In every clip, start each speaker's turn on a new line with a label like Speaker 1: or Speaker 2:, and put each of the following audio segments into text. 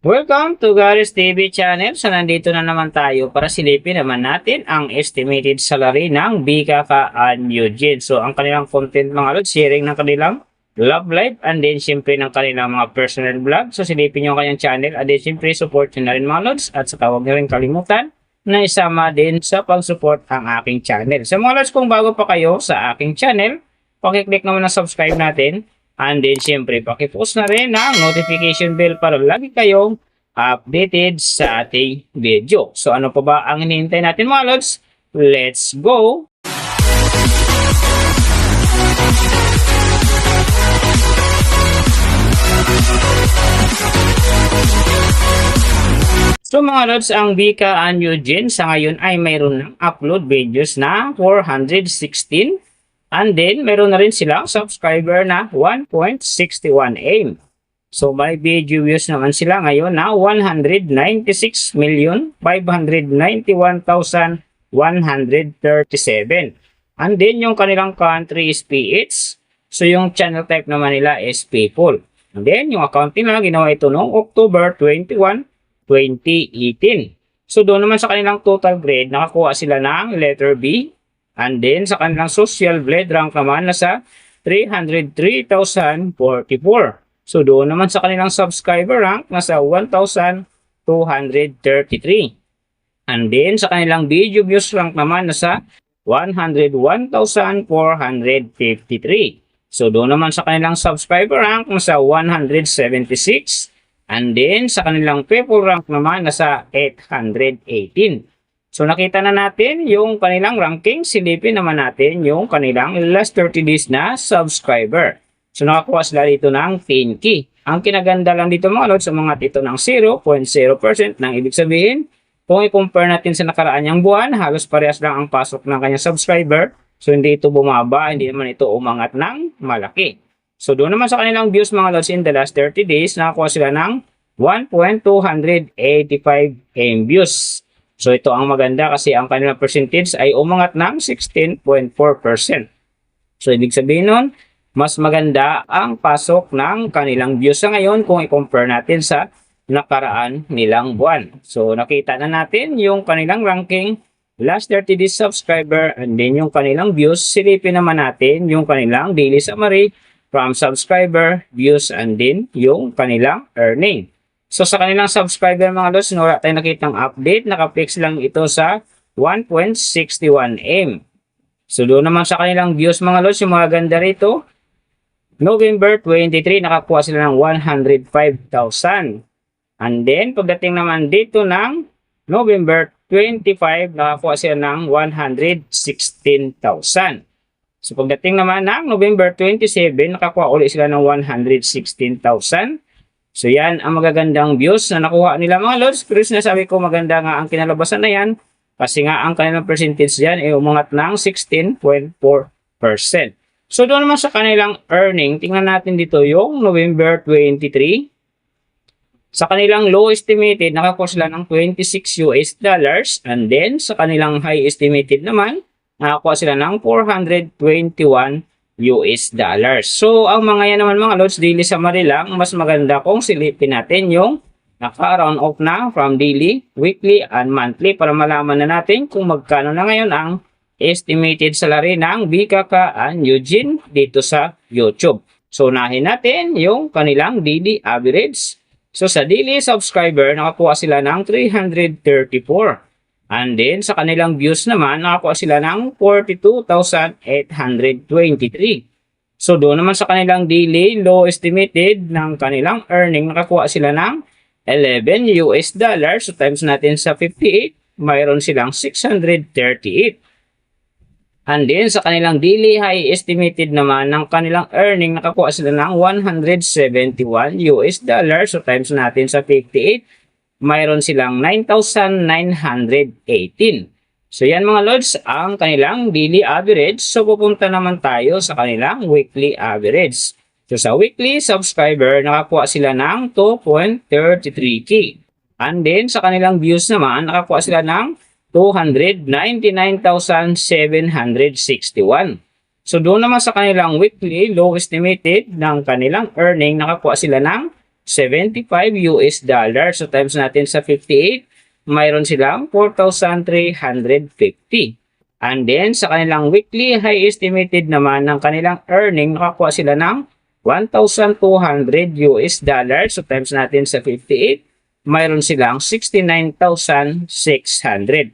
Speaker 1: Welcome to Garis TV channel. So nandito na naman tayo para silipin naman natin ang estimated salary ng BKK and Eugene. So ang kanilang content mga lods, sharing ng kanilang love life and then siyempre ng kanilang mga personal vlog. So silipin nyo ang kanyang channel and then siyempre support nyo na rin mga lods at saka huwag nyo rin kalimutan na isama din sa pag-support ang aking channel. So mga lods, kung bago pa kayo sa aking channel, pakiclick naman ang subscribe natin. And then, syempre, pakipost na rin ang notification bell para lagi kayong updated sa ating video. So, ano pa ba ang hinihintay natin mga lods? Let's go! So, mga lods, ang Bika and Eugene sa ngayon ay mayroon ng upload videos na 416. And then, meron na rin silang subscriber na 1.61M. So, may video views naman sila ngayon na 196,591,137. And then, yung kanilang country is PH. So, yung channel type naman nila is people. And then, yung account nila, ginawa ito noong October 21, 2018. So, doon naman sa kanilang total grade, nakakuha sila ng letter B. And then, sa kanilang social blade rank naman nasa 303,044. So, doon naman sa kanilang subscriber rank nasa 1,233. And then, sa kanilang video views rank naman nasa 101,453. So, doon naman sa kanilang subscriber rank nasa 176. And then, sa kanilang people rank naman nasa 818. So, nakita na natin yung kanilang ranking. Silipin naman natin yung kanilang last 30 days na subscriber. So, nakakuha sila dito ng 10K. Ang kinaganda lang dito mga lods, umangat ito ng 0.0% ng ibig sabihin. Kung i-compare natin sa nakaraan niyang buwan, halos parehas lang ang pasok ng kanyang subscriber. So, hindi ito bumaba, hindi naman ito umangat ng malaki. So, doon naman sa kanilang views mga lods in the last 30 days, nakakuha sila ng 1.285M views. So, ito ang maganda kasi ang kanilang percentage ay umangat ng 16.4%. So, ibig sabihin nun, mas maganda ang pasok ng kanilang views sa ngayon kung i-compare natin sa nakaraan nilang buwan. So, nakita na natin yung kanilang ranking, last 30 days subscriber, and then yung kanilang views. Silipin naman natin yung kanilang daily summary from subscriber, views, and then yung kanilang earning. So, sa kanilang subscriber mga lods, wala tayong nakitang update. Nakapix lang ito sa 1.61M. So, doon naman sa kanilang views mga lods, yung mga ganda rito. November 23, nakakuha sila ng 105,000. And then, pagdating naman dito ng November 25, nakakuha sila ng 116,000. So, pagdating naman ng November 27, nakakuha ulit sila ng 116,000. So, yan ang magagandang views na nakuha nila mga lods. Pero sinasabi ko maganda nga ang kinalabasan na yan kasi nga ang kanilang percentage dyan ay umangat ng 16.4%. So, doon naman sa kanilang earning, tingnan natin dito yung November 23. Sa kanilang low estimated, nakakuha sila ng $26 and then sa kanilang high estimated naman, nakakuha sila ng $421. So, ang mga yan naman mga lods, daily summary lang, mas maganda kung silipin natin yung naka-round off na from daily, weekly, and monthly para malaman na natin kung magkano na ngayon ang estimated salary ng BKK and Eugene dito sa YouTube. So, unahin natin yung kanilang daily average. So, sa daily subscriber, nakakuha sila ng 334. And then, sa kanilang views naman, nakakuha sila ng 42,823. So, doon naman sa kanilang daily low estimated ng kanilang earning, nakakuha sila ng $11. So, times natin sa 58, mayroon silang 638. And then, sa kanilang daily high estimated naman ng kanilang earning, nakakuha sila ng $171. So, times natin sa 58, mayroon silang 9,918. So, yan mga lods, ang kanilang daily average. So, pupunta naman tayo sa kanilang weekly average. So, sa weekly subscriber, nakakuha sila ng 2.33K. And then, sa kanilang views naman, nakakuha sila ng 299,761. So, doon naman sa kanilang weekly low estimated ng kanilang earning, nakakuha sila ng US dollar. So times natin sa 58, mayroon silang 4,350. And then sa kanilang weekly high estimated naman ng kanilang earning, nakakuha sila ng 1,200 US dollar. So times natin sa 58, mayroon silang 69,600.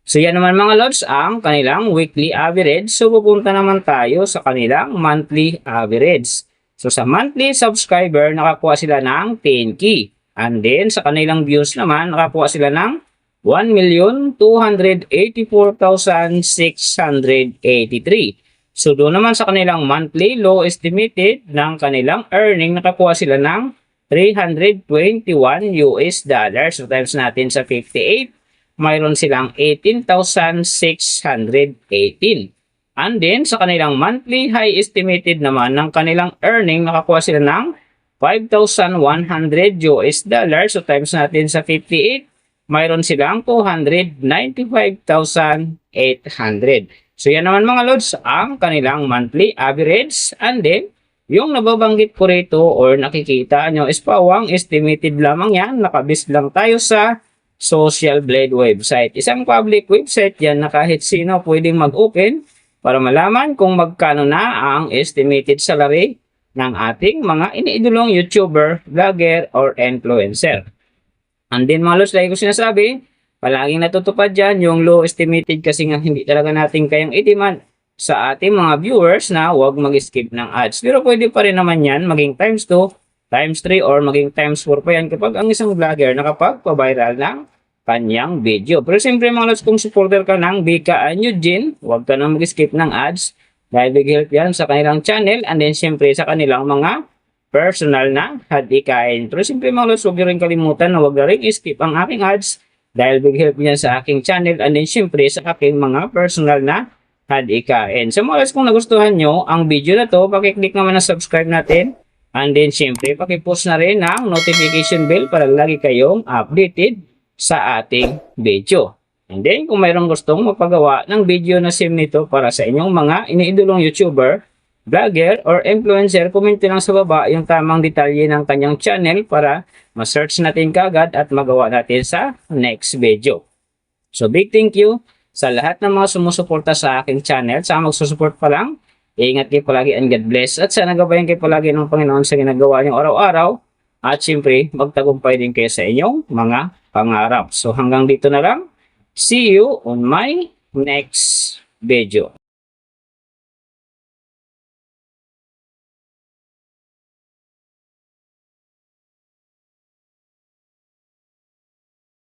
Speaker 1: So yan naman mga lods ang kanilang weekly average. So pupunta naman tayo sa kanilang monthly average. So sa monthly subscriber, nakakuha sila ng 10K. And then sa kanilang views naman, nakakuha sila ng 1,284,683. So doon naman sa kanilang monthly low estimated ng kanilang earning, nakakuha sila ng 321 US dollars. So times natin sa 58, mayroon silang 18,618. And then sa kanilang monthly high estimated naman ng kanilang earning, nakakuha sila ng 5,100 US dollars. So times natin sa 58, mayroon silang 295,800. So yan naman mga lods ang kanilang monthly average. And then yung nababanggit ko rito or nakikita nyo is pawang estimated lamang yan. Nakabis lang tayo sa Social Blade website. Isang public website yan na kahit sino pwedeng mag-open para malaman kung magkano na ang estimated salary ng ating mga iniidolong YouTuber, vlogger, or influencer. And then mga lods, like ko sinasabi, palaging natutupad dyan yung low estimated kasi nga hindi talaga natin kayang i-demand sa ating mga viewers na huwag mag-skip ng ads. Pero pwede pa rin naman yan maging times 2, times 3, or maging times 4 pa yan kapag ang isang vlogger nakapag-viral ng kanyang video. Pero siyempre mga lods, kung supporter ka ng Bika and Eugene, huwag ka nang mag-skip ng ads dahil big help yan sa kanilang channel and then siyempre sa kanilang mga personal na hadikain. Pero siyempre mga lods, huwag nyo rin kalimutan na huwag na rin skip ang aking ads dahil big help yan sa aking channel and then siyempre sa aking mga personal na hadikain. So mga lods, kung nagustuhan nyo ang video na to, pakiclick naman na subscribe natin and then siyempre pakipost na rin ang notification bell para lagi kayong updated sa ating video. And then kung mayroong gustong mapagawa ng video na sim nito para sa inyong mga iniidolong YouTuber, vlogger, or influencer, comment lang sa baba yung tamang detalye ng kanyang channel para ma-search natin kagad at magawa natin sa next video. So big thank you sa lahat ng mga sumusuporta sa aking channel. Sa magsusupport pa lang, ingat kayo palagi and God bless. At sana gabayan kayo palagi ng Panginoon sa ginagawa niyong araw-araw. At siyempre, magtagumpay din kayo sa inyong mga pangarap. So hanggang dito na lang. See you on my next video.